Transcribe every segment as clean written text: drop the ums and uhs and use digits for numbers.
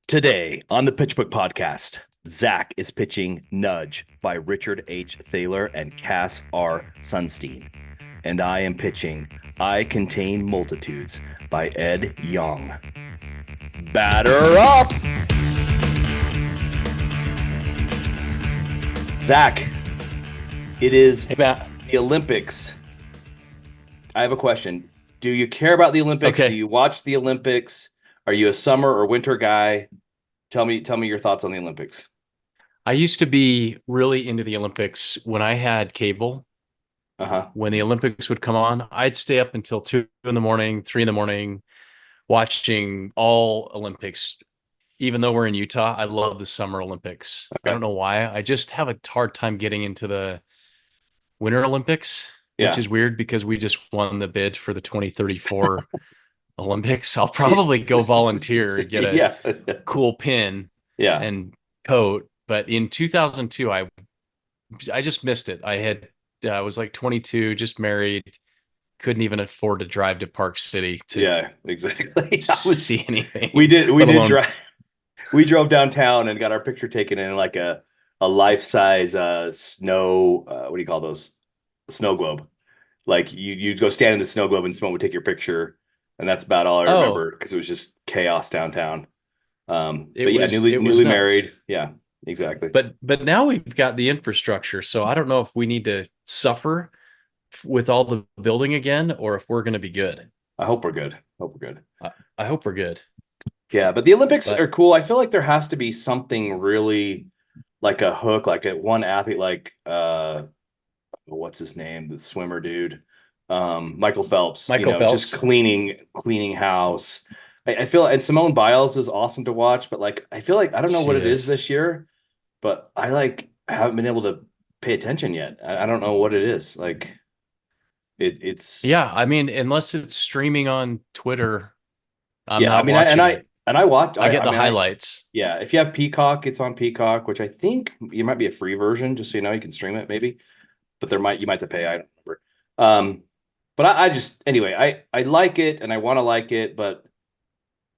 Today on the Pitchbook podcast, Zach is pitching Nudge by Richard H. Thaler and Cass R. Sunstein. And I am pitching I Contain Multitudes by Ed Young. Batter up! Zach, it is Matt. the Olympics. I have a question. Do you care about the Olympics? Okay. Do you watch the Olympics? Are you a summer or winter guy? Tell me your thoughts on the Olympics. I used to be really into the Olympics when I had cable. Uh-huh. When the Olympics would come on, I'd stay up until 2 in the morning, 3 in the morning, watching all Olympics. Even though we're in Utah, I love the Summer Olympics. I Okay. don't know why. I just have a hard time getting into the Winter Olympics, which Yeah. is weird because we just won the bid for the 2034 Olympics. I'll See, probably go volunteer and get a yeah. cool pin Yeah. and coat. But in 2002, I just missed it. I was like 22, just married, couldn't even afford to drive to Park City to Yeah, exactly. see anything. We did let alone drive. We drove downtown and got our picture taken in like a life-size snow what do you call those? Snow globe. Like you'd go stand in the snow globe and someone would take your picture, and that's about all I Oh, remember because it was just chaos downtown. it But yeah, was it was newly nuts. married. Yeah, exactly. But now we've got the infrastructure, so I don't know if we need to suffer with all the building again or if we're going to be good. I hope we're good. Hope we're good. I hope we're good. Yeah, but the Olympics are But cool. I feel like there has to be something really like a hook, like a one athlete, like what's his name, the swimmer dude, Michael Phelps. Michael Just Phelps, cleaning house. I feel, and Simone Biles is awesome to watch, but like I feel like I don't know she what it is is. this year, but I like haven't been able to pay attention yet. I don't know what it is. Like it's Yeah, I mean, unless it's streaming on Twitter, I'm yeah. I not mean, watching it. I watch. I get I the mean, I highlights. Yeah, if you have Peacock, it's on Peacock, which I think you might be a free version, just so you know you can stream it maybe. But you might have to pay. I don't remember. But I just anyway, I like it and I want to like it, but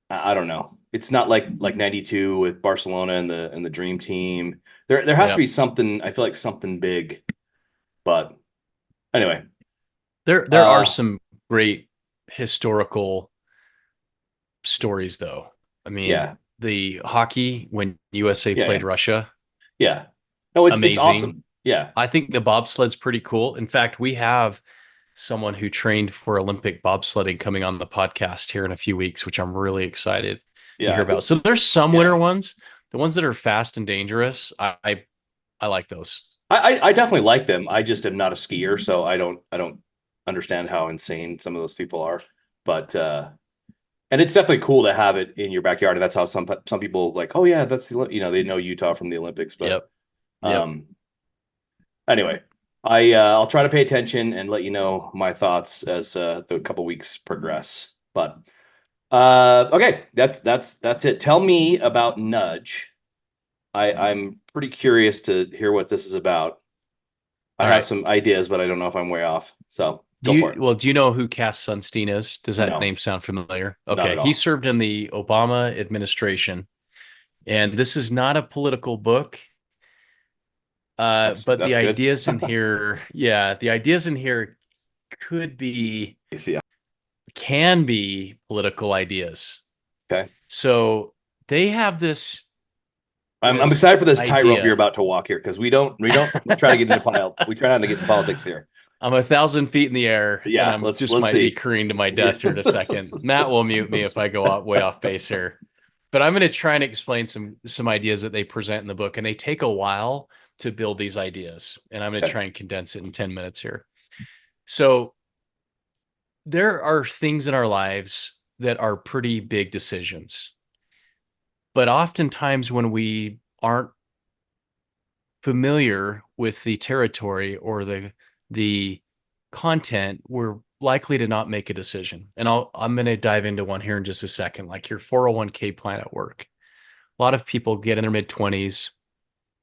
I don't know. It's not like '92 with Barcelona and the Dream Team. There has to Yeah. be something. I feel like something big. But anyway, There are uh, some great historical stories though. I mean, yeah, the hockey when USA yeah, played yeah, Russia, yeah. No, it's amazing. awesome. Yeah, I think the bobsled's pretty cool. In fact, we have someone who trained for Olympic bobsledding coming on the podcast here in a few weeks, which I'm really excited to yeah. hear I about. think So there's some yeah. winter ones, the ones that are fast and dangerous. I like those. I definitely like them. I just am not a skier, so I don't understand how insane some of those people are. But and it's definitely cool to have it in your backyard. And that's how some people like, oh yeah, that's they know Utah from the Olympics. But Yep. Yep. um anyway, I'll try to pay attention and let you know my thoughts as the couple weeks progress. But okay, that's it. Tell me about Nudge. I'm pretty curious to hear what this is about. I All have right. some ideas, but I don't know if I'm way off. So go for it. Do you know who Cass Sunstein is? Does that No, name sound familiar? not Okay. at He all. served in the Obama administration, and this is not a political book. But the That's good. ideas in here, yeah, the ideas in here could be, Yeah. can be political ideas. Okay. So they have I'm this excited for this tightrope you're idea. about to walk here because we don't try to get into pile. We try not to get into politics here. I'm 1,000 feet in the air, and Yeah, I'm just let's might be see. careening to my Yeah. death here in a second. Matt will mute me if I go way off base here. But I'm going to try and explain some ideas that they present in the book, and they take a while to build these ideas. And I'm going to Okay. try and condense it in 10 minutes here. So there are things in our lives that are pretty big decisions. But oftentimes when we aren't familiar with the territory or the content, we're likely to not make a decision. And I'm going to dive into one here in just a second, like your 401k plan at work. A lot of people get in their mid 20s,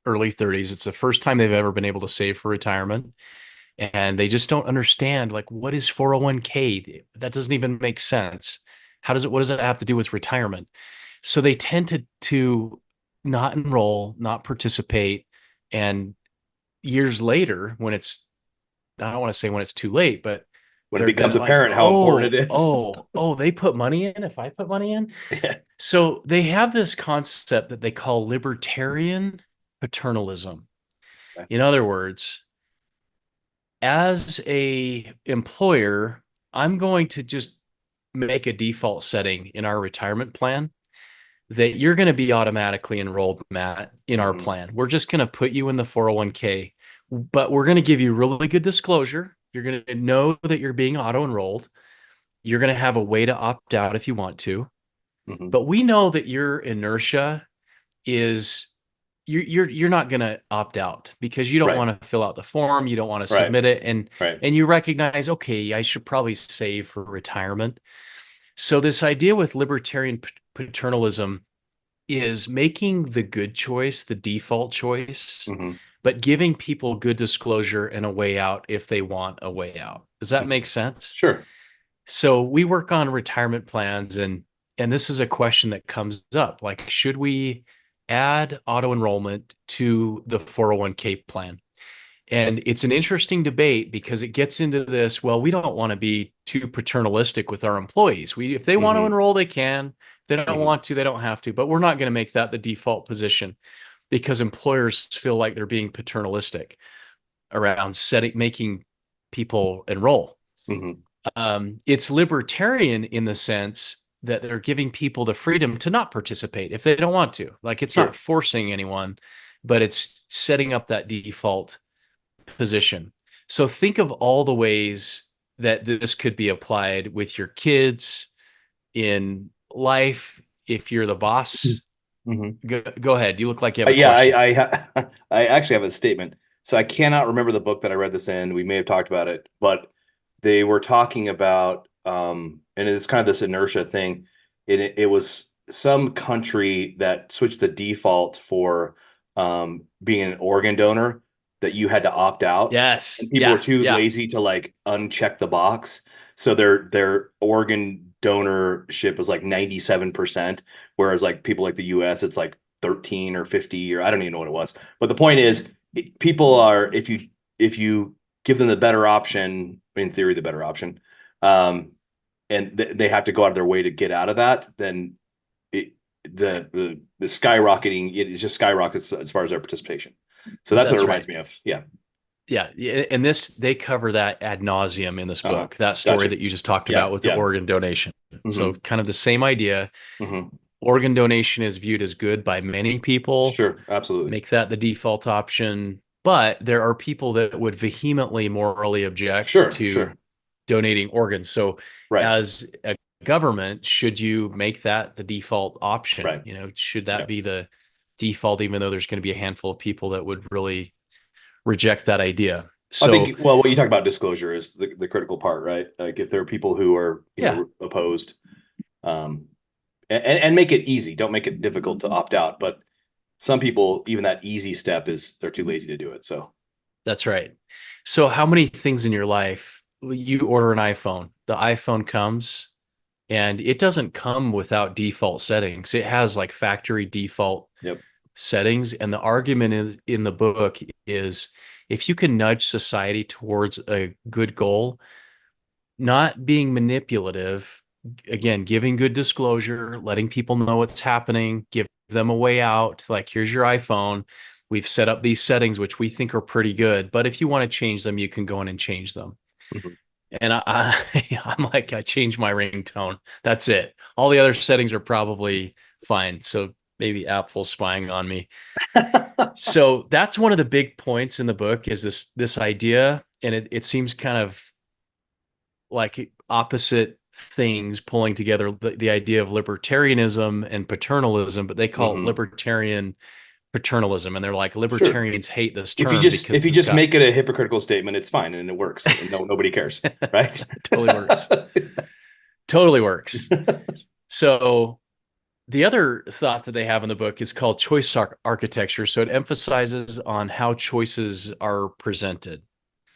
early 30s. It's the first time they've ever been able to save for retirement. And they just don't understand, like, what is 401k? That doesn't even make sense. What does it have to do with retirement? So they tend to not enroll, not participate, and years later, when it's, I don't want to say when it's too late, but When it they're becomes like, apparent how important it is. they put money in if I put money in. Yeah. So they have this concept that they call libertarian paternalism. Okay. In other words, as a employer, I'm going to just make a default setting in our retirement plan that you're going to be automatically enrolled, Matt, in our Mhm. plan. We're just going to put you in the 401k, but we're going to give you really good disclosure. You're going to know that you're being auto enrolled. You're going to have a way to opt out if you want to. Mhm. But we know that your inertia is you're not going to opt out because you don't Right. want to fill out the form, you don't want to Right. submit it, and Right. you recognize, okay, I should probably save for retirement. So this idea with libertarian paternalism is making the good choice the default choice, Mhm. but giving people good disclosure and a way out if they want a way out. Does that Mhm. make sense? Sure. So we work on retirement plans, and this is a question that comes up, like, should we add auto enrollment to the 401k plan? And it's an interesting debate because it gets into this, well, we don't want to be too paternalistic with our employees. If they want to Mhm. enroll, they can. If they don't Mhm. want to, they don't have to. But we're not going to make that the default position because employers feel like they're being paternalistic around making people enroll. Mhm. It's libertarian in the sense that they're giving people the freedom to not participate if they don't want to. Like, it's not Sure. forcing anyone, but it's setting up that default position. So think of all the ways that this could be applied with your kids in life. If you're the boss, Mhm. go ahead. You look like you have a Yeah, question. I actually have a statement. So I cannot remember the book that I read this in. We may have talked about it, but they were talking about and it's kind of this inertia thing. It was some country that switched the default for being an organ donor that you had to opt out, Yes. and people were Yeah. too Yeah. lazy to like uncheck the box. So their organ donorship was like 97%, whereas like people like the US, it's like 13 or 50, or I don't even know what it was. But the point is, people are, if you give them the better option, in theory, the better option, um, and they have to go out of their way to get out of that, then it, the skyrocketing, it is just skyrockets as far as their participation. So that's what it That's reminds right. me of. Yeah. Yeah. And they cover that ad nauseum in this Uh-huh. book, that story Gotcha. that you just talked Yeah. about with the Yeah. organ donation. So, Hmm. kind of the same idea. Hmm. Organ donation is viewed as good by many people. Sure. Absolutely. Make that the default option. But there are people that would vehemently morally object Sure. to Sure. donating organs. So, Right. as a government, should you make that the default option? Right. Should Yeah. that be the default, even though there's going to be a handful of people that would really reject that idea? I So, think, well, what you talk about disclosure is the critical part, right? Like if there are people who are, yeah, opposed, um, and make it easy. Don't make it difficult to opt out. But some people, even that easy step is they're too lazy to do it. So, that's right. So, how many things in your life you order an iPhone? The iPhone comes and it doesn't come without default settings. It has like factory default yep. settings. And the argument in the book is if you can nudge society towards a good goal, not being manipulative, again, giving good disclosure, letting people know what's happening, give them a way out. Like, here's your iPhone. We've set up these settings, which we think are pretty good. But if you want to change them, you can go in and change them. Mhm. And I'm like, I changed my ringtone. That's it. All the other settings are probably fine. So maybe Apple's spying on me. So that's one of the big points in the book is this idea, and it seems kind of like opposite things pulling together the idea of libertarianism and paternalism, but they call it Hmm. libertarian paternalism, and they're like, Sure. libertarians hate this If you term just because if you it's just got make it a hypocritical statement, it's fine and it works, and nobody cares, right? totally works. Totally works. So the other thought that they have in the book is called choice architecture. So it emphasizes on how choices are presented.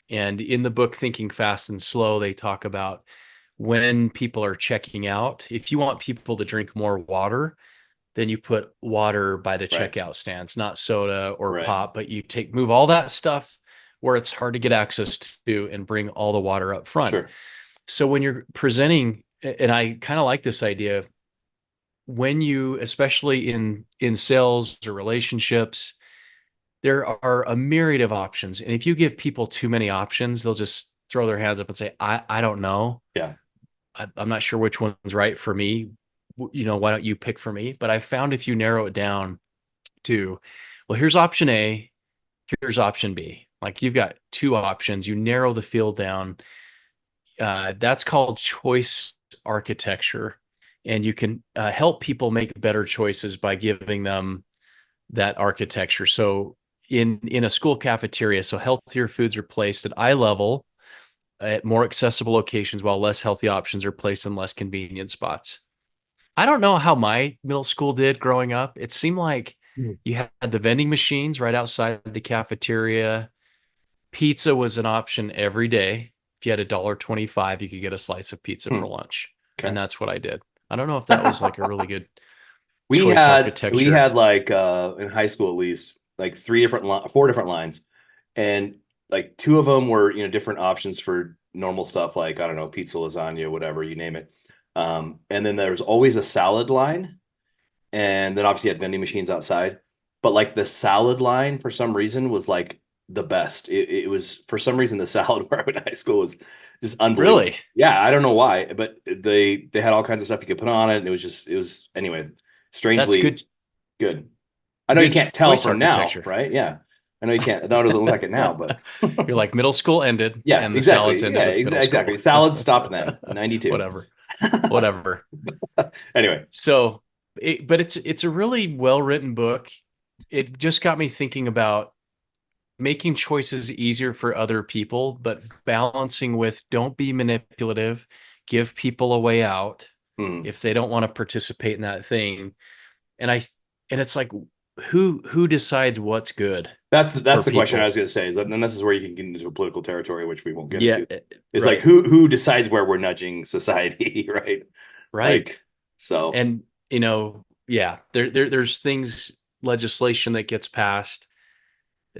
And in the book, Thinking Fast and Slow, they talk about when people are checking out. If you want people to drink more water, then you put water by the Right. checkout stands, not soda or Right. pop, but you move all that stuff where it's hard to get access to and bring all the water up front. Sure. So when you're presenting, and I kind of like this idea of when you, especially in sales or relationships, there are a myriad of options. And if you give people too many options, they'll just throw their hands up and say, I don't know. Yeah. I'm not sure which one's right for me. Why don't you pick for me? But I found if you narrow it down to, well, here's option A, here's option B. Like you've got two options. You narrow the field down. That's called choice architecture. And you can help people make better choices by giving them that architecture. So in a school cafeteria, so healthier foods are placed at eye level at more accessible locations, while less healthy options are placed in less convenient spots. I don't know how my middle school did growing up. It seemed like Mhm. you had the vending machines right outside the cafeteria. Pizza was an option every day. If you had $1.25, you could get a slice of pizza Hmm. for lunch. And Okay. that's what I did. I don't know if that was like a really good We choice had we architecture. had like in high school at least like four different lines, and like two of them were different options for normal stuff like I don't know pizza, lasagna, whatever you name it. And then there's always a salad line, and then obviously you had vending machines outside. But like the salad line for some reason was like the best. It was for some reason the salad where I went to high school was just unbelievable. Really? Yeah, I don't know why, but they had all kinds of stuff you could put on it, and it was anyway That's strangely good. I know you good can't tell choice from now, architecture. right? Yeah. I know you can't. No, it doesn't look like it now, but You're like middle school ended yeah, and the salads exactly. ended Yeah, with middle exactly. school. Salads stopped then in 92. Whatever. Whatever. Anyway, So, but it's a really well-written book. It just got me thinking about making choices easier for other people, but balancing with don't be manipulative, give people a way out hmm. if they don't want to participate in that thing. And I and it's like who decides what's good for That's the question I people? was going to say is that, and this is where you can get into a political territory, which we won't get Yeah, into. It's like right. who decides where we're nudging society, right? Right. Like so, And yeah, there's things legislation that gets passed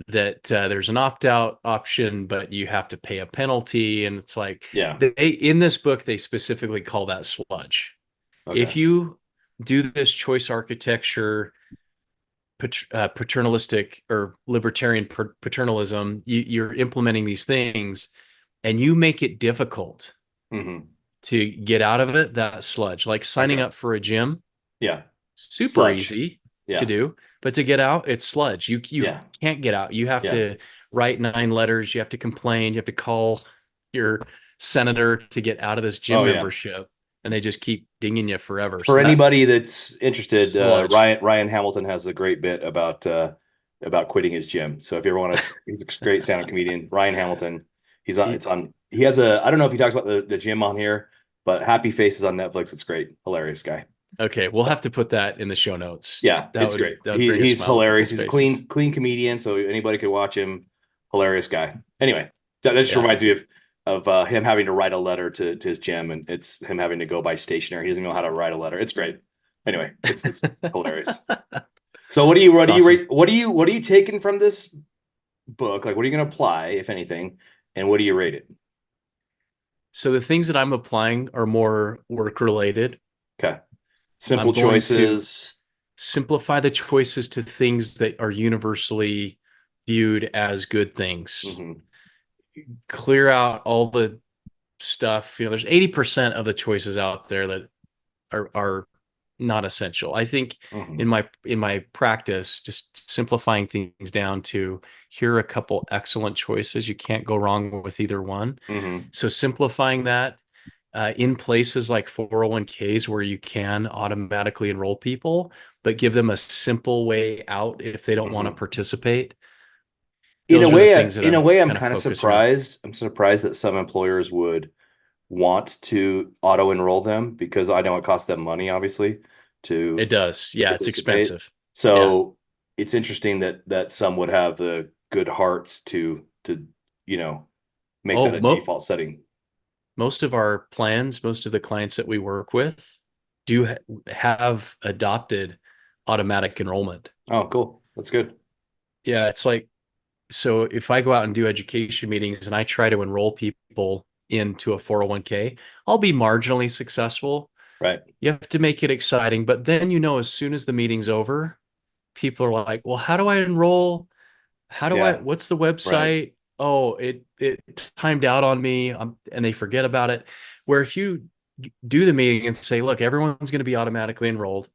that there's an opt-out option, but you have to pay a penalty. And it's like yeah, they in this book, they specifically call that sludge. okay, If you do this choice architecture, paternalistic or libertarian paternalism, you're implementing these things and you make it difficult hmm, to get out of it, that sludge, like signing okay, up for a gym, yeah, super sludge, easy to yeah, do, but to get out, it's sludge. You yeah, can't get out. You have yeah. to write 9 letters. You have to complain. You have to call your senator to get out of this gym Oh yeah. membership, and they just keep dinging you forever. For So that's anybody that's interested, sludge. Ryan Hamilton has a great bit about quitting his gym. So if you ever want to, he's a great stand-up comedian. Ryan Hamilton, he's on. It's on. He has a. I don't know if he talks about the gym on here, but Happy Faces on Netflix. It's great, hilarious guy. Okay, we'll have to put that in the show notes. Yeah, it's great. That would bring a He's smile to hilarious. people's He's a faces. clean comedian, so anybody could watch him. Hilarious guy. Anyway, that just Yeah. reminds me of him having to write a letter to his gym, and it's him having to go by stationery. He doesn't know how to write a letter. It's great. Anyway, it's hilarious. So It's awesome. what are you taking from this book? Like, what are you going to apply, if anything, and what do you rate it? So the things that I'm applying are more work related. Okay, I'm simple going to choices. simplify the choices to things that are universally viewed as good things. Hmm. Clear out all the stuff. There's 80% of the choices out there that are not essential. I think Hmm. in my practice, just simplifying things down to here are a couple excellent choices. You can't go wrong with either one. Hmm. So simplifying that in places like 401ks where you can automatically enroll people, but give them a simple way out if they don't want to Hmm. participate. Those are the things that In a I'm way, I'm kind of kind of focusing on. surprised. I'm surprised that some employers would want to auto enroll them because I know it costs them money, obviously, It to does. Yeah, it's participate. expensive. Yeah. So it's interesting that some would have the good hearts to you know make that Oh, a default setting. most of our plans, most of the clients that we work with do have adopted automatic enrollment. Oh, cool. That's good. Yeah, it's like, so if I go out and do education meetings and I try to enroll people into a 401k, I'll be marginally successful. Right. You have to make it exciting, but then as soon as the meeting's over, people are like, "Well, how do I enroll? Yeah. What's the Right. website? Oh, it timed out on me." And they forget about it. Where if you do the meeting and say, "Look, everyone's going to be automatically enrolled.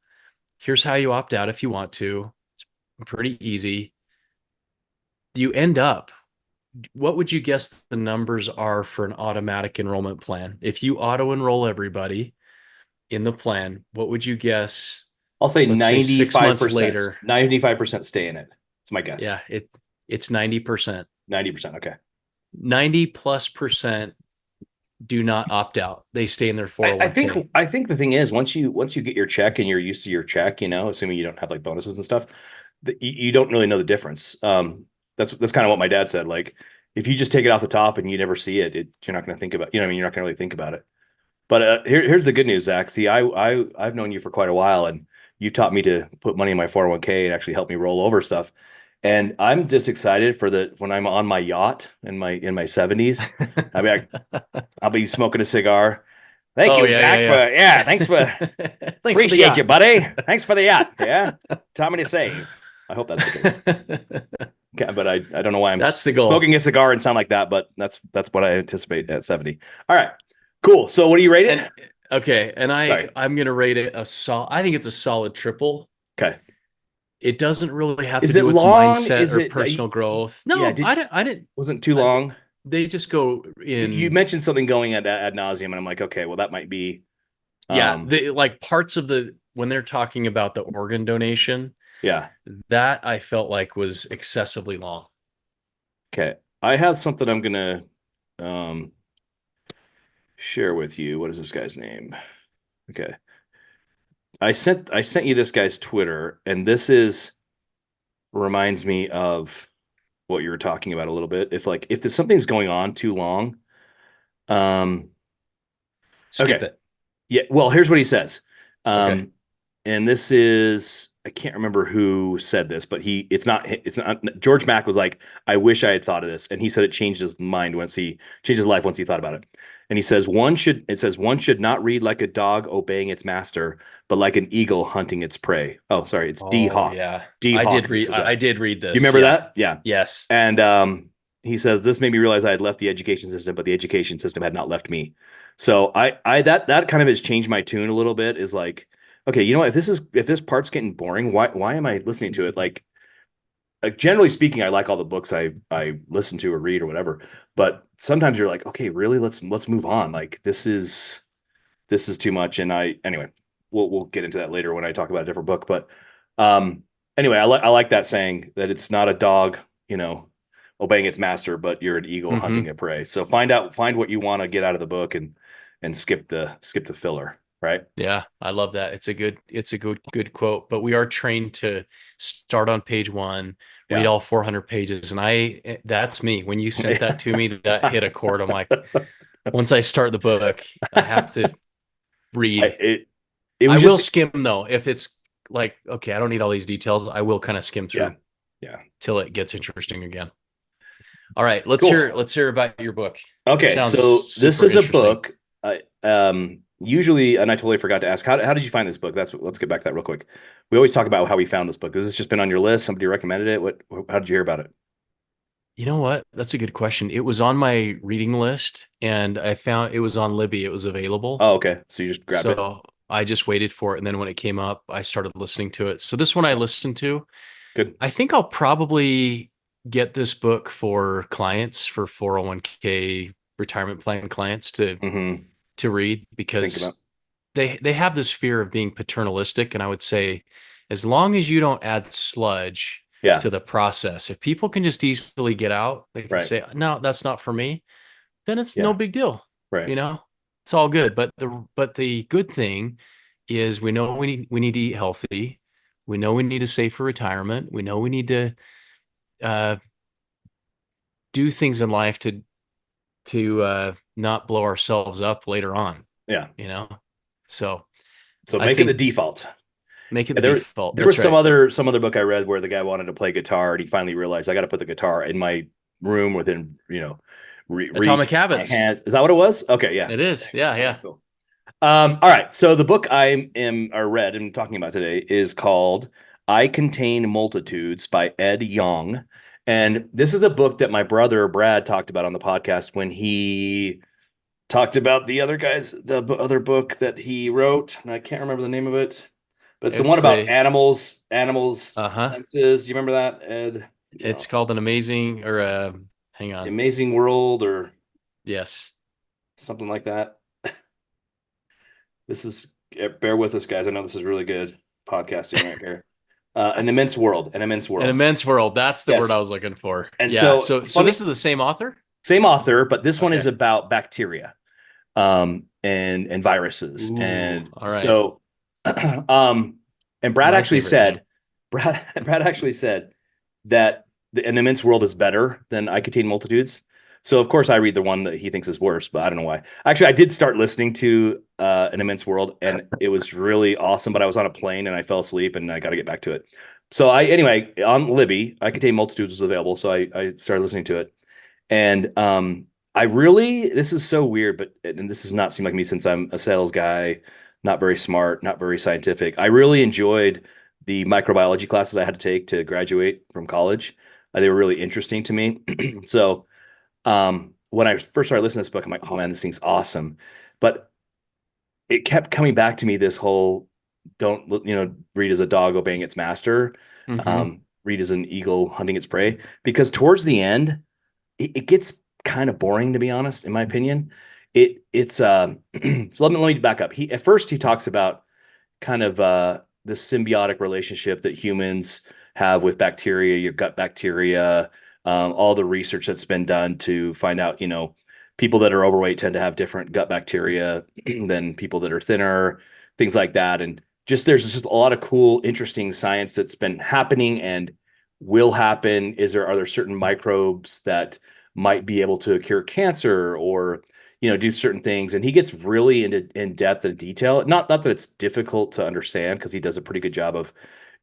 Here's how you opt out if you want to. It's pretty easy." You end up, what would you guess the numbers are for an automatic enrollment plan? If you auto enroll everybody in the plan, what would you guess? I'll say Let's say 6 months 95%. later. 95% stay in it. It's my guess. Yeah, it's 90%. 90%. Okay. 90 plus percent do not opt out. They stay in their I think 401k. I think the thing is once you get your check and you're used to your check, assuming you don't have like bonuses and stuff, you don't really know the difference. That's kind of what my dad said. Like if you just take it off the top and you never see it, you're not going to think about, what I mean, you're not going to really think about it. But here's the good news, Zach. See, I've known you for quite a while, and you taught me to put money in my 401k and actually help me roll over stuff. And I'm just excited for the when I'm on my yacht in my 70s. I mean, I'll be smoking a cigar. Thank Oh you, yeah, Zach, yeah, for yeah. Thanks for yeah. Thanks for the appreciate you, yacht. buddy. Thanks for the yacht. Yeah, taught me to save. I hope that's the case. Okay, but I don't know why I'm That's the goal. smoking a cigar and sound like that, but that's what I anticipate at 70. All right, cool. So what do you rate it? And okay, and Sorry. I'm gonna rate it I think it's a solid triple. Okay. It doesn't really have to Is do it with long? mindset Is or it? personal growth. Yeah. No, I didn't. Wasn't too I, long. they just go You in. mentioned something going ad nauseum, and I'm like, okay, well that might be. Yeah, Um. the like parts of the when they're talking about the organ donation, Yeah. that I felt like was excessively long. Okay. I have something I'm gonna um share with you. What is this guy's name? Okay. I sent you this guy's Twitter, and this is reminds me of what you were talking about a little bit. If there's something's going on too long, um, Skip okay, it. yeah. Well, here's what he says, Okay. and this is I can't remember who said this, but it's not George Mack was like, I wish I had thought of this, and he said it changed his mind once he changed his life once he thought about it. And he says one should not read like a dog obeying its master, but like an eagle hunting its prey. Oh, sorry, it's D Oh Hawk. yeah. D Hawk that says I that. did read You this. remember Yeah. that? Yeah. Yes. And he says this made me realize I had left the education system, but the education system had not left me. So that kind of has changed my tune a little bit. Is like, okay, you know what? If this part's getting boring, why am I listening to it? Like generally speaking, I like all the books I listen to or read or whatever. But sometimes you're like, okay, really, let's move on. Like this is too much. And anyway, we'll get into that later when I talk about a different book. But um, anyway, I like that saying that it's not a dog, you know, obeying its master, but you're an eagle hunting Hmm. a prey. So find what you want to get out of the book and skip the filler, right? Yeah, I love that. It's a good quote. But we are trained to start on page one, read Yeah. all 400 pages, and that's me. When you sent that to me, that hit a chord. I'm like, once I start the book, I have to I read. it it I was will just skim though. If it's like, okay, I don't need all these details. I will kind of skim yeah. through Yeah. till it gets interesting again. All right, Cool. let's hear about your book. This Okay, sounds so this super is a interesting. book. Usually, and I totally forgot to ask, how did you find this book? Let's get back to that real quick. We always talk about how we found this book. Has this just been on your list? Somebody recommended it? How did you hear about it? You know what? That's a good question. It was on my reading list and I found it was on Libby. It was available. Oh, okay. So you just grabbed it. So I just waited for it. And then when it came up, I started listening to it. So this one I listened to. Good. I think I'll probably get this book for clients, for 401k retirement plan clients Mm-hmm. to read, Think about. because they have this fear of being paternalistic. And I would say, as long as you don't add sludge Yeah. to the process, if people can just easily get out, they can Right. say, no, that's not for me, then it's no Yeah. big deal. Right. You know, it's all good. But the good thing is we know we need to eat healthy. We know we need to save for retirement. We know we need to uh, do things in life to not blow ourselves up later on. Yeah. You know, so So I make it the think default. Make it Yeah, the default. there was That's right. some other book I read where the guy wanted to play guitar and he finally realized I got to put the guitar in my room within, Atomic reach my Habits. hands. Is that what it was? Okay, yeah. It is. Yeah, Okay, yeah. cool. All right. So the book I am or read and talking about today is called "I Contain Multitudes" by Ed Yong. And this is a book that my brother Brad talked about on the podcast when he talked about the other book that he wrote, and I can't remember the name of it, but it's the one It's about a animals uh-huh. senses. Do you remember that, Ed? It's called an amazing or hang The on. Amazing World or Yes. something like that. This is bear with us, guys. I know this is really good podcasting right here. An immense An world. immense world. That's the word I Yes, was looking for. and Yeah. so So funny, this is the same author? same author, but this one is Okay. about bacteria, and viruses, Ooh, and all right. so, um, and Brad My actually favorite thing. said, Brad actually said that an immense world is better than I contain multitudes. So of course I read the one that he thinks is worse, but I don't know why. Actually, I did start listening to an immense world, and it was really awesome. But I was on a plane and I fell asleep, and I got to get back to it. So anyway, on Libby, I contain multitudes was available, so I started listening to it, and I really, this is so weird, but and this does not seem like me since I'm a sales guy, not very smart, not very scientific. I really enjoyed the microbiology classes I had to take to graduate from college. They were really interesting to me. So when I first started listening to this book, I'm like, oh man, this thing's awesome. But it kept coming back to me, this whole don't, read as a dog obeying its master, Mm-hmm. read as an eagle hunting its prey. Because towards the end, it gets kind of boring, to be honest, in my opinion. It's so let me back up. He at first he talks about kind of the symbiotic relationship that humans have with bacteria, your gut bacteria, all the research that's been done to find out, people that are overweight tend to have different gut bacteria than people that are thinner, things like that. And just there's just a lot of cool, interesting science that's been happening and will happen. Are there certain microbes that might be able to cure cancer or do certain things, and he gets really into in depth and detail. Not that it's difficult to understand because he does a pretty good job of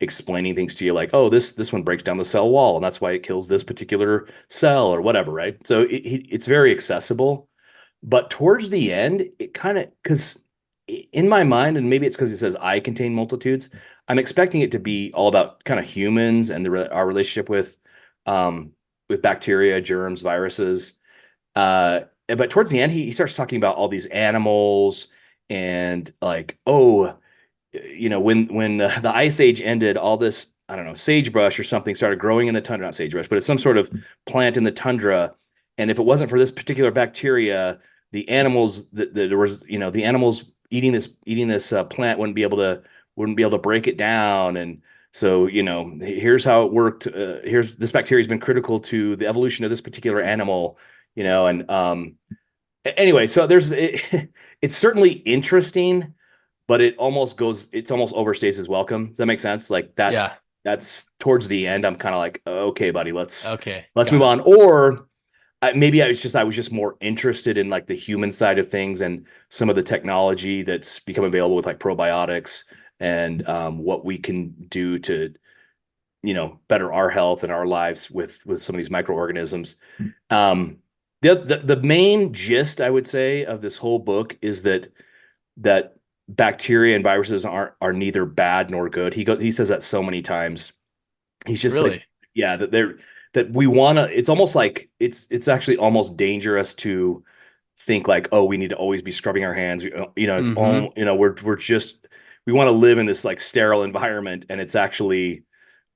explaining things to you, like, oh, this one breaks down the cell wall, and that's why it kills this particular cell or whatever, right? So it's very accessible, but towards the end, it kind of because in my mind, and maybe it's because it says I contain multitudes, I'm expecting it to be all about kind of humans and our relationship with bacteria, germs, viruses, but towards the end, he starts talking about all these animals and like, oh, when the ice age ended, all this, I don't know, sagebrush or something started growing in the tundra, not sagebrush, but it's some sort of plant in the tundra. And if it wasn't for this particular bacteria, the animals that there was, the animals eating this plant wouldn't be able to break it down. And so, here's how it worked. Here's this bacteria has been critical to the evolution of this particular animal, and anyway, so it's certainly interesting, but it's almost overstays his welcome. Does that make sense? Like that, Yeah. that's towards the end. I'm kind of like, okay, buddy, Okay. let's move Got it. on. Or maybe I was just more interested in like the human side of things and some of the technology that's become available with like probiotics and what we can do to better our health and our lives with some of these microorganisms. Um, the main gist I would say of this whole book is that bacteria and viruses are neither bad nor good. He says that so many times. He's just like, Really? yeah, that we want to. It's almost like it's actually almost dangerous to think like, oh, we need to always be scrubbing our hands. It's Mm-hmm. all we're just we want to live in this like sterile environment, and it's actually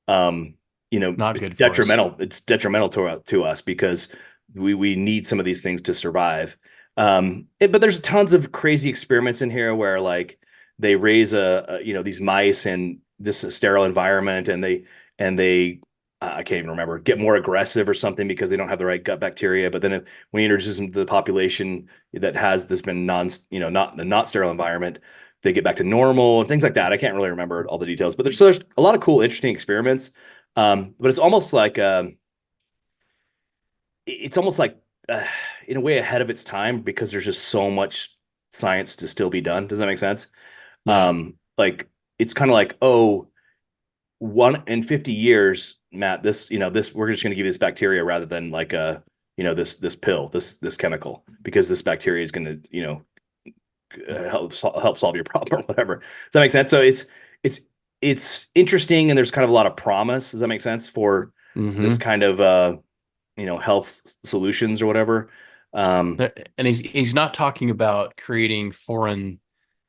um, Not good for us. detrimental. It's detrimental to us because we need some of these things to survive. But there's tons of crazy experiments in here where like they raise these mice in this sterile environment, and they I can't even remember, get more aggressive or something because they don't have the right gut bacteria. But then when you introduce them to the population that has this been not sterile environment, they get back to normal and things like that. I can't really remember all the details, but there's a lot of cool, interesting experiments. But it's almost like uh, in a way ahead of its time because there's just so much science to still be done. Does that make sense? Yeah. Like it's kind of like, oh, one in 50 years, Matt, this, this, we're just going to give you this bacteria rather than like this pill, this chemical, because this bacteria is going to, help solve your problem or whatever. Does that make sense? So it's it's interesting, and there's kind of a lot of promise. Does that make sense for this Mm-hmm. kind of health solutions or whatever? Um, And he's not talking about creating foreign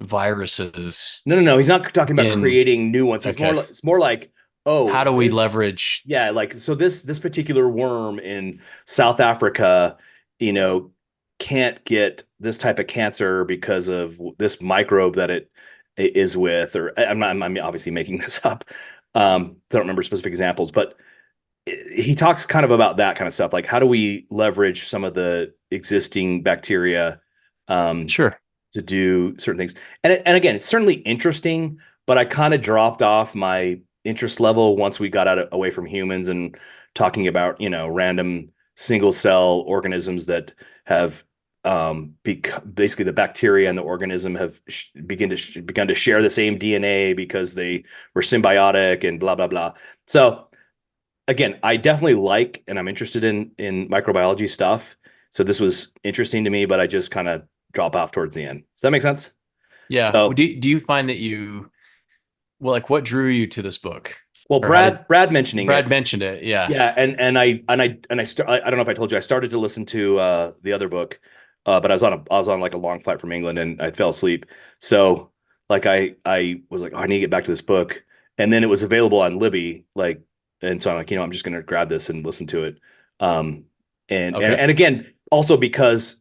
viruses no. He's not talking about in creating new ones. okay. It's more like, How oh, do we this, leverage? yeah, like so this particular worm in South Africa, you know, can't get this type of cancer because of this microbe that it is with, or I'm obviously making this up. Don't remember specific examples, but he talks kind of about that kind of stuff. Like, how do we leverage some of the existing bacteria um, Sure. to do certain things? And again, it's certainly interesting, but I kind of dropped off my interest level once we got away from humans and talking about, random single cell organisms that have basically the bacteria and the organism have begun to share the same DNA because they were symbiotic and blah blah blah. So again, I definitely like and I'm interested in microbiology stuff. So this was interesting to me, but I just kind of drop off towards the end. Does that make sense? Yeah. So, Do you find that well, like what drew you to this book? well, Or how did Brad mentioning Brad it, mentioned it? Yeah. yeah, I don't know if I told you I started to listen to the other book, but I was on like a long flight from England and I fell asleep. So like I was like, oh, I need to get back to this book, and then it was available on Libby, like, and so I'm like, I'm just gonna grab this and listen to it. Um, Okay. and again, also because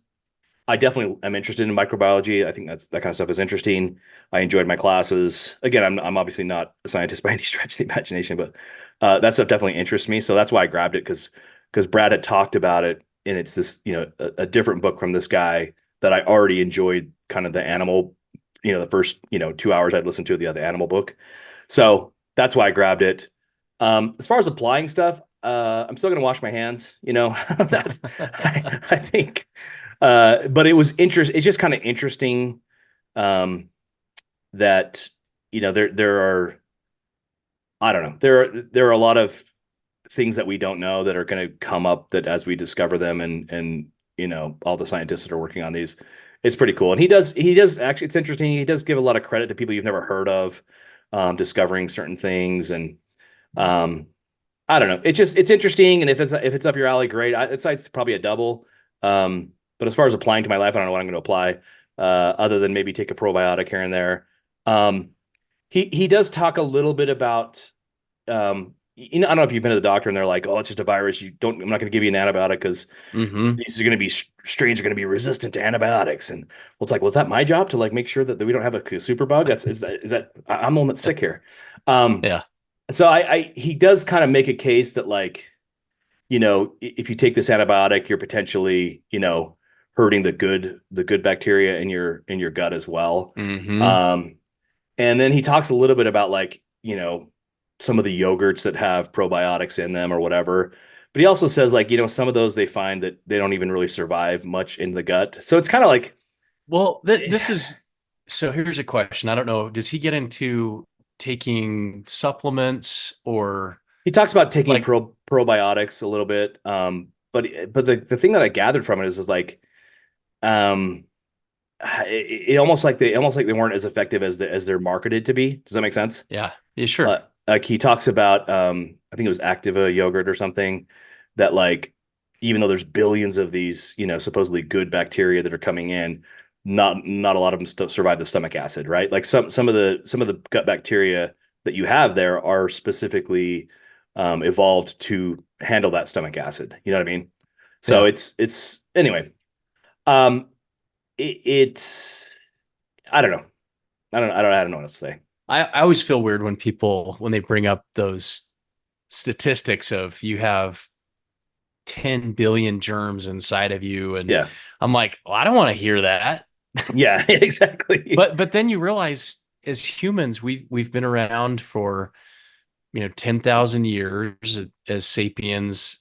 I definitely am interested in microbiology. I think that kind of stuff is interesting. I enjoyed my classes. Again, I'm obviously not a scientist by any stretch of the imagination, but that stuff definitely interests me. So that's why I grabbed it because Brad had talked about it, and it's this a different book from this guy that I already enjoyed. Kind of the animal, the first 2 hours I'd listened to the animal book. So that's why I grabbed it. As far as applying stuff, I'm still gonna wash my hands. That I think. But it was interest. It's just kind of interesting um, that there are, I don't know, there are a lot of things that we don't know that are going to come up that as we discover them, and all the scientists that are working on these, it's pretty cool. And he does actually, it's interesting. He does give a lot of credit to people you've never heard of, discovering certain things. And um, I don't know. It's interesting, and if it's up your alley, great. It's probably a double. But as far as applying to my life, I don't know what I'm going to apply, other than maybe take a probiotic here and there. Um, he does talk a little bit about, I don't know if you've been to the doctor and they're like, oh, it's just a virus. I'm not going to give you an antibiotic because Mm-hmm. these are going to be strains are going to be resistant to antibiotics. And well, it's like, well, is that my job to like make sure that we don't have a super bug? Is that I'm the one that's sick here. Um, Yeah. so he does kind of make a case that like, if you take this antibiotic, you're potentially, hurting the good bacteria in your gut as well. Mm-hmm. Um, and then he talks a little bit about like, some of the yogurts that have probiotics in them or whatever. But he also says like, some of those they find that they don't even really survive much in the gut. So it's kind of like, Well, this is so here's a question. I don't know. Does he get into taking supplements or he talks about taking like, probiotics a little bit. But the thing that I gathered from it is like, um, it almost like they weren't as effective as they're marketed to be. Does that make sense? yeah, yeah, sure. Like he talks about, I think it was Activa yogurt or something, that like, even though there's billions of these, supposedly good bacteria that are coming in, not a lot of them survive the stomach acid, right? Like some of the gut bacteria that you have there are specifically evolved to handle that stomach acid. You know what I mean? So Yeah. it's anyway. Um, it's I don't know. I don't know what to say. I always feel weird when people when they bring up those statistics of you have 10 billion germs inside of you. And Yeah. I'm like, well, I don't want to hear that. Yeah, exactly. But then you realize as humans, we've been around for 10,000 years as sapiens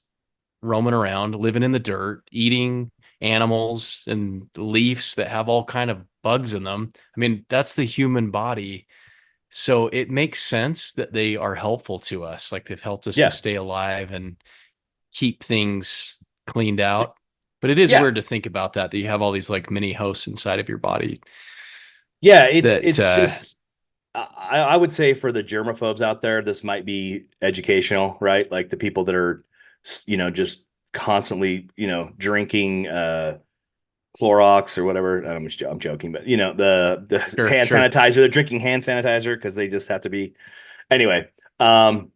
roaming around, living in the dirt, eating animals and leaves that have all kind of bugs in them. I mean, that's the human body So it makes sense that they are helpful to us. Like they've helped us to Yeah. stay alive and keep things cleaned out. But it is Yeah. weird to think about that you have all these like mini hosts inside of your body Yeah. It's, that it's just, I would say for the germaphobes out there, this might be educational, right? Like the people that are, just constantly, drinking, Clorox or whatever. I'm joking, but the sure, hand sure. sanitizer, they're drinking hand sanitizer because they just have to be. Anyway, but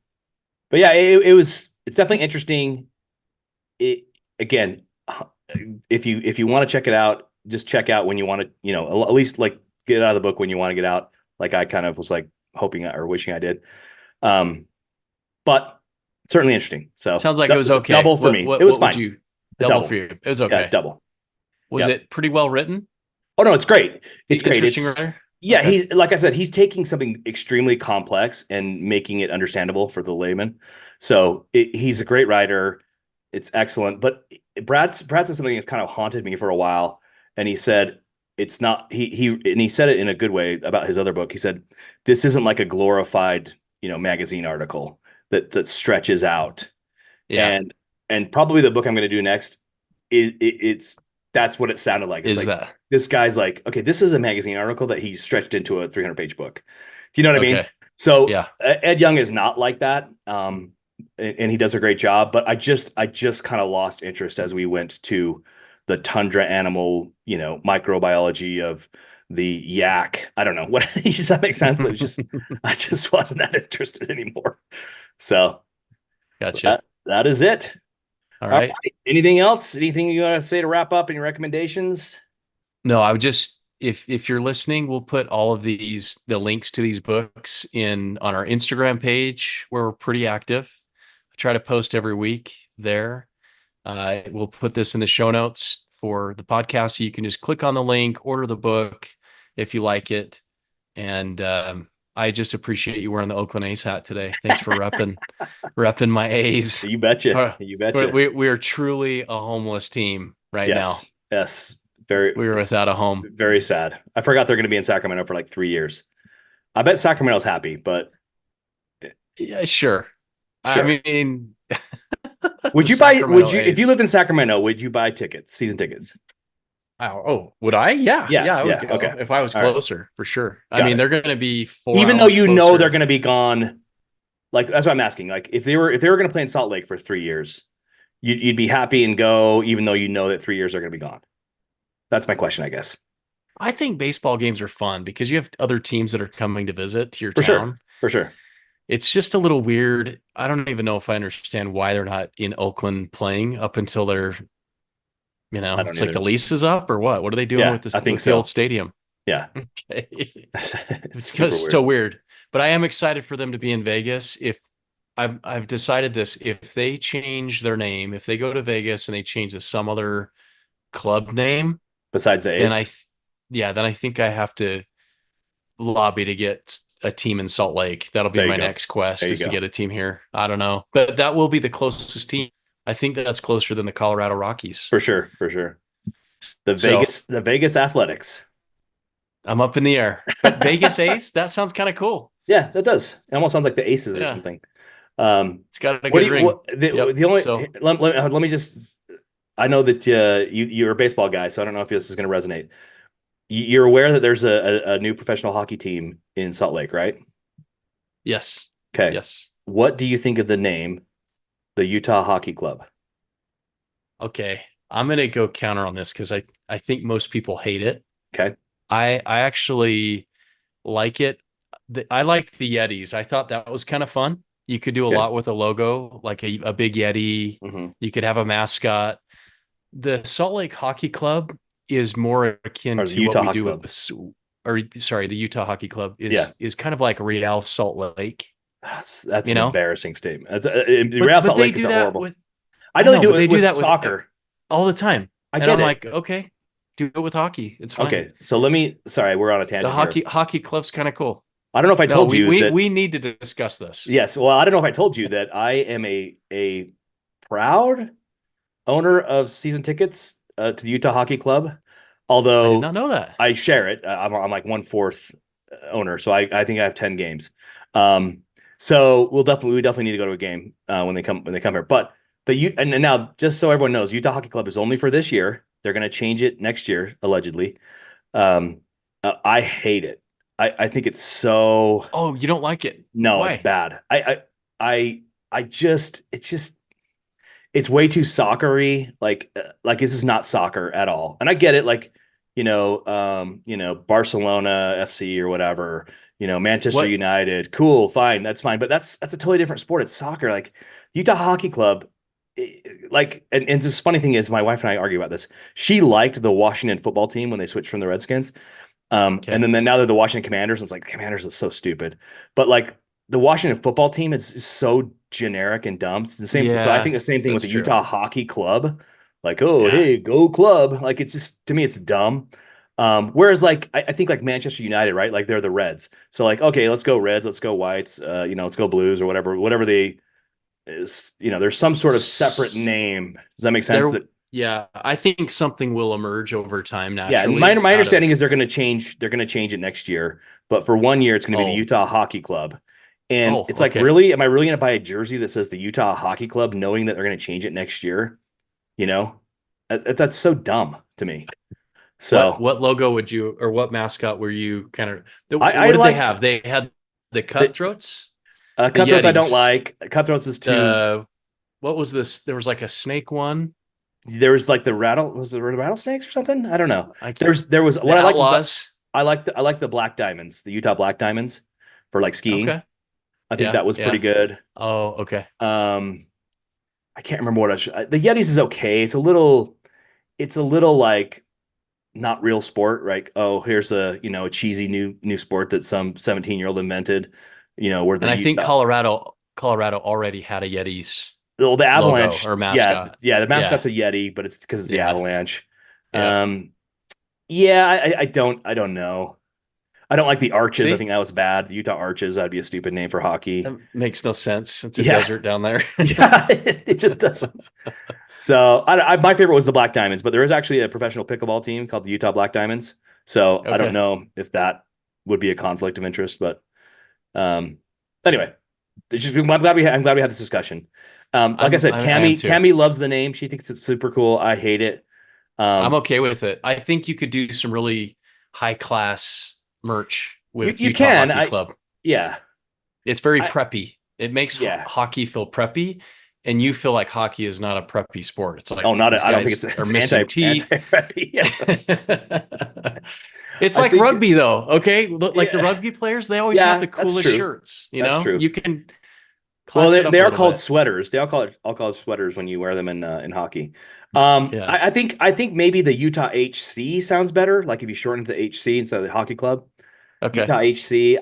yeah, it's definitely interesting. It again, if you want to check it out, just check out when you want to, at least like get out of the book when you want to get out. Like I kind of was like hoping or wishing I did. Um, but certainly interesting. So Sounds like it was it's a okay. double for What me. It what was what would fine. you A double for double. you? It was Yeah, okay. double. Was Yep. it pretty well written? Oh no, it's great. It's great. Interesting It's writer? yeah, Okay. he's like I said, he's taking something extremely complex and making it understandable for the layman. So he's a great writer. It's excellent. But Brad said something that's kind of haunted me for a while, and he said it's not he said it in a good way about his other book. He said this isn't like a glorified magazine article that stretches out Yeah. and probably the book I'm going to do next it's that's what it sounded like. It's Is like that this guy's like, okay, this is a magazine article that he stretched into a 300-page book. Do you know what I mean? okay? So Yeah. Ed Young is not like that, and he does a great job. But I just kind of lost interest as we went to the tundra animal, microbiology of the yak. I don't know what. Does that make sense? It was just I just wasn't that interested anymore. So Gotcha. that is it. All All right. right. Anything else? Anything you want to say to wrap up in your recommendations? No, I would just if you're listening, we'll put all of the links to these books in on our Instagram page where we're pretty active. I try to post every week there. We'll put this in the show notes for the podcast, so you can just click on the link, order the book if you like it. And I just appreciate you wearing the Oakland A's hat today. Thanks for repping my A's. You betcha. Uh, You we, betcha. we we are truly a homeless team right now. Yes. Yes. We are It's without a home. very sad. I forgot they're going to be in Sacramento for like 3 years. I bet Sacramento's happy, but Yeah, sure. I sure. mean, the Would Sacramento you, if you A's. lived in Sacramento, would you buy tickets, season tickets? Oh, would I? Yeah, Yeah. yeah, I would Yeah. Okay. go if I was All right. closer for sure. I Got mean, it. they're going to be four Even though hours they're closer. going to be gone, like that's what I'm asking. Like if they were going to play in Salt Lake for 3 years, you'd be happy and go, even though that 3 years are going to be gone. That's my question, I guess. I think baseball games are fun because you have other teams that are coming to visit to your For sure. town. For sure. It's just a little weird. I don't even know if I understand why they're not in Oakland playing up until I don't it's like the either. lease is up or what? What are they doing Yeah, with this I think with the old so. stadium? Yeah. Okay. It's It's super just so weird. weird. But I am excited for them to be in Vegas. If I've decided this, if they change their name, if they go to Vegas and they change to some other club name, Besides the then A's, then I think I have to lobby to get a team in Salt Lake. That'll be there you my go. next There quest you is to go. get a team here. I don't know, but that will be the closest team. I think that's closer than the Colorado Rockies. For sure. For sure. So The Vegas Athletics. I'm up in the air. But Vegas Ace, that sounds kind of cool. Yeah, that does. It almost sounds like the Aces or Yeah, something. it's got a What good do you ring. what Yep. the only So let me just I know that you're a baseball guy, so I don't know if this is going to resonate. You're aware that there's a new professional hockey team in Salt Lake, right? yes, Okay. yes. What do you think of the name, the Utah Hockey Club? Okay. I'm gonna go counter on this because I think most people hate it. Okay. I actually like it. I liked the Yetis. I thought that was kind of fun. You could do a Okay. lot with a logo, like a big Yeti. Hmm. You could have a mascot. The Salt Lake Hockey Club is more akin Or the to what Utah we Hockey do Club. with, or sorry, the Utah Hockey Club Yeah. is kind of like Real Salt Lake, That's you an know. embarrassing statement. Real But Salt they Lake is do a that horrible. with I I know they know, do but they it do with that with soccer. all the time, I and get I'm it. like, okay, do it with hockey. It's fine. Okay, so let me. Sorry, we're on a The tangent here. hockey club's kind of cool. I don't know if I No, told we you we that. we need to discuss this. Yes, well, I don't know if I told you that I am a proud owner of season tickets to the Utah Hockey Club. I did Although not know that. I share it, I'm like one fourth. owner, so I think I have 10 games. Um, so we definitely need to go to a game when they come here. But and now just so everyone knows, Utah Hockey Club is only for this year. They're going to change it next year, allegedly. Um, I hate it. I think it's so Oh, you don't like it? no, it's Why? bad. I I just it's just it's way too soccery. Like this is not soccer at all. And I get it, like, Barcelona FC or whatever, Manchester What? United, cool, fine, that's fine. But that's a totally different sport. It's soccer. Like Utah Hockey Club, and this funny thing is my wife and I argue about this. She liked the Washington football team when they switched from the Redskins. And Okay. then now they're the Washington Commanders. And it's like the Commanders is so stupid, but like the Washington football team is so generic and dumb. It's the same. So I think Yeah, the same thing with that's the true. Utah Hockey Club. Like, oh, Yeah. hey, go club. Like it's just to me, it's dumb. Whereas like I think like Manchester United, right? Like they're the Reds. So like, okay, let's go Reds, let's go Whites, let's go Blues or whatever they is. There's some sort of separate S- name. Does that make sense? There, That yeah, I think something will emerge over time Yeah, and my naturally my out understanding of, is they're going to change it next year, but for 1 year it's going to be the oh, Utah Hockey Club. And oh, it's like, okay. really, am I really going to buy a jersey that says the Utah Hockey Club knowing that they're going to change it next year? You know? That's so dumb to me. So, What logo would you, or what mascot were you kind of, I what did they liked have? They had the the cutthroats, the Cutthroats I don't Yetis, like. Cutthroats is too the, what was this? There was like a snake one. there was like the rattlesnakes or something? I don't know. I can't, There was the what I liked is that Outlaws. I like the Black Diamonds, the Utah Black Diamonds for like skiing. Okay. I think Yeah. that was pretty Yeah. good. Oh, okay. Um, I can't remember what the Yetis is okay. It's a little like not real sport, right? Oh, here's a cheesy new sport that some 17-year-old invented, where the And I think Utah, Colorado already had a Yetis well, the logo Avalanche, or yeah, mascot. yeah, the mascot's Yeah. a Yeti, but it's because it's the Yeah. Avalanche. Yeah. Um, yeah, I don't know. I don't like the Arches. I See, think that was bad. The Utah Arches, that'd be a stupid name for hockey. that makes no sense. It's a Yeah, desert down there. yeah, it just doesn't. So my favorite was the Black Diamonds, but there is actually a professional pickleball team called the Utah Black Diamonds. So I don't Okay. know if that would be a conflict of interest, but um, anyway, I'm glad we had this discussion. Like I said, I am too. Cammy loves the name. She thinks it's super cool. I hate it. I'm Um, okay with it. I think you could do some really high class merch you with you Utah can Hockey Club. yeah It's very I preppy. It makes yeah. hockey feel preppy, and you feel like hockey is not a preppy sport. It's like Oh, not these I don't think guys it's are it's missing teeth. anti-preppy. Yeah. It's I like think rugby though, okay? Like the yeah rugby players, they always have yeah the that's coolest true. shirts, That's true. You can Well, class they, it up they a are little called bit. sweaters. They all call it sweaters when you wear them in hockey. Yeah. I think maybe the Utah HC sounds better. Like if you shorten it to HC instead of the hockey club. Okay. Utah HC.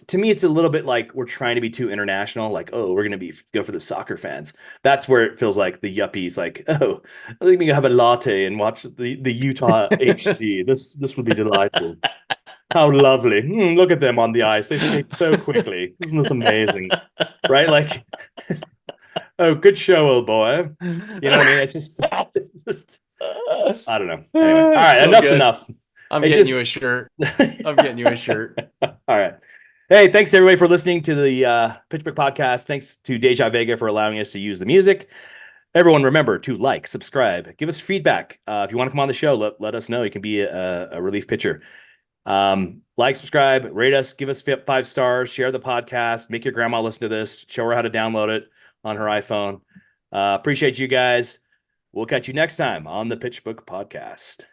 To me, it's a little bit like we're trying to be too international. Like, oh, we're gonna go for the soccer fans. That's where it feels like the yuppies. Like, oh, I think we can have a latte and watch the Utah HC. This would be delightful. How lovely. Look at them on the ice. They skate so quickly. Isn't this amazing? Right? Like, oh, good show, old boy. You know what I mean? It's just I don't know. Anyway, all right, So enough's good. enough. I'm It getting just you a shirt. I'm getting you a shirt. all right. Hey, thanks everybody for listening to the Pitchbook podcast. Thanks to Deja Vega for allowing us to use the music. Everyone, remember to like, subscribe, give us feedback. If you want to come on the show, let us know. You can be a relief pitcher. Like, subscribe, rate us, give us 5 stars, share the podcast, make your grandma listen to this, show her how to download it on her iPhone. Appreciate you guys. We'll catch you next time on the Pitchbook podcast.